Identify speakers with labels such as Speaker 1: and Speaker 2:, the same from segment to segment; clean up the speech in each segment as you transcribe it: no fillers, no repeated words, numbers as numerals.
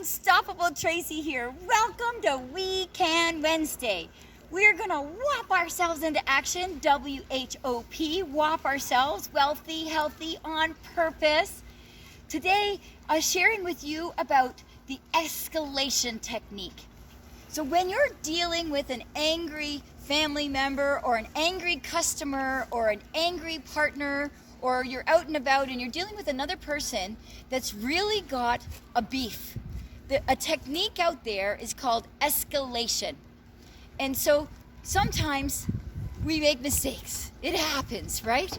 Speaker 1: Unstoppable Tracy here. Welcome to We Can Wednesday. We're going to whop ourselves into action, W-H-O-P, whop ourselves, wealthy, healthy, on purpose. Today, sharing with you about the escalation technique. So when you're dealing with an angry family member or an angry customer or an angry partner, or you're out and about and you're dealing with another person that's really got a beef, a technique out there is called escalation. And so sometimes we make mistakes. It happens, right?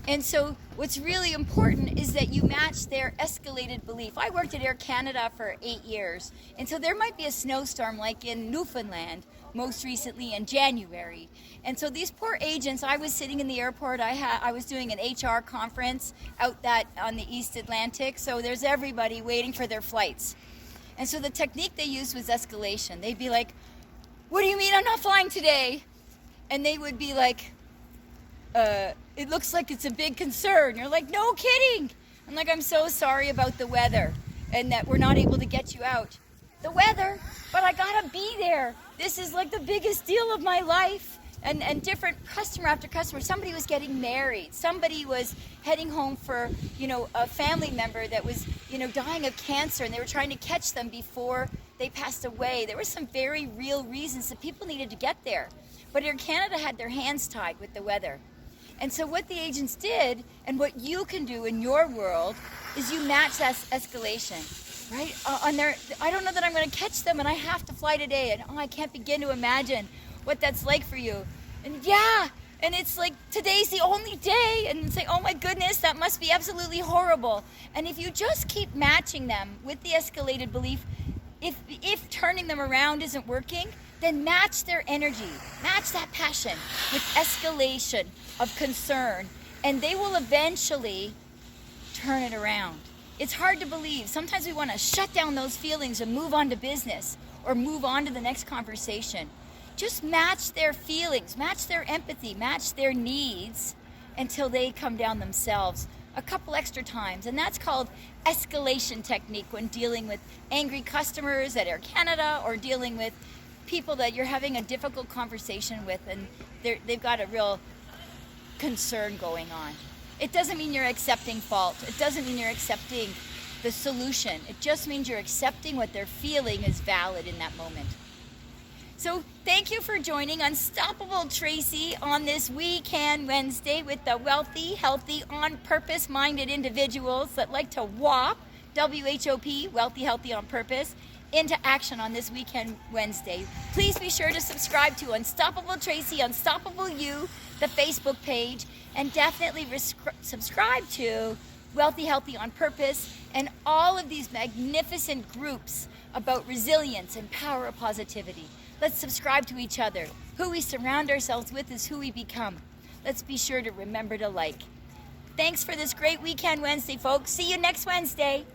Speaker 1: And so what's really important is that you match their escalated belief. I worked at Air Canada for 8 years, and so there might be a snowstorm like in Newfoundland most recently in January. And so these poor agents, I was sitting in the airport, I was doing an HR conference out that on the East Atlantic, so there's everybody waiting for their flights. And so the technique they used was escalation. They'd be like, "What do you mean I'm not flying today?" And they would be like, "It looks like it's a big concern." You're like, "No kidding." I'm like, "I'm so sorry about the weather and that we're not able to get you out." The weather, but I gotta be there. This is like the biggest deal of my life. And different customer after customer. Somebody was getting married. Somebody was heading home for, a family member that was, dying of cancer, and they were trying to catch them before they passed away. There were some very real reasons that people needed to get there. But Air Canada had their hands tied with the weather. And so what the agents did, and what you can do in your world, is you match that escalation, right? I don't know that I'm going to catch them, and I have to fly today, and I can't begin to imagine what that's like for you. And and it's like, today's the only day, and it's like, oh my goodness, that must be absolutely horrible. And if you just keep matching them with the escalated belief, if turning them around isn't working, then match their energy, match that passion with escalation of concern, and they will eventually turn it around. It's hard to believe. Sometimes we want to shut down those feelings and move on to business or move on to the next conversation. Just match their feelings, match their empathy, match their needs until they come down themselves a couple extra times. And that's called escalation technique when dealing with angry customers at Air Canada or dealing with people that you're having a difficult conversation with and they've got a real concern going on. It doesn't mean you're accepting fault. It doesn't mean you're accepting the solution. It just means you're accepting what they're feeling is valid in that moment. So thank you for joining Unstoppable Tracy on this We Can Wednesday with the wealthy, healthy, on purpose minded individuals that like to whop, W-H-O-P, wealthy, healthy, on purpose, into action on this We Can Wednesday. Please be sure to subscribe to Unstoppable Tracy, Unstoppable You, the Facebook page, and definitely subscribe to Wealthy, Healthy, on Purpose, and all of these magnificent groups about resilience and power of positivity. Let's subscribe to each other. Who we surround ourselves with is who we become. Let's be sure to remember to like. Thanks for this great We Can Wednesday, folks. See you next Wednesday.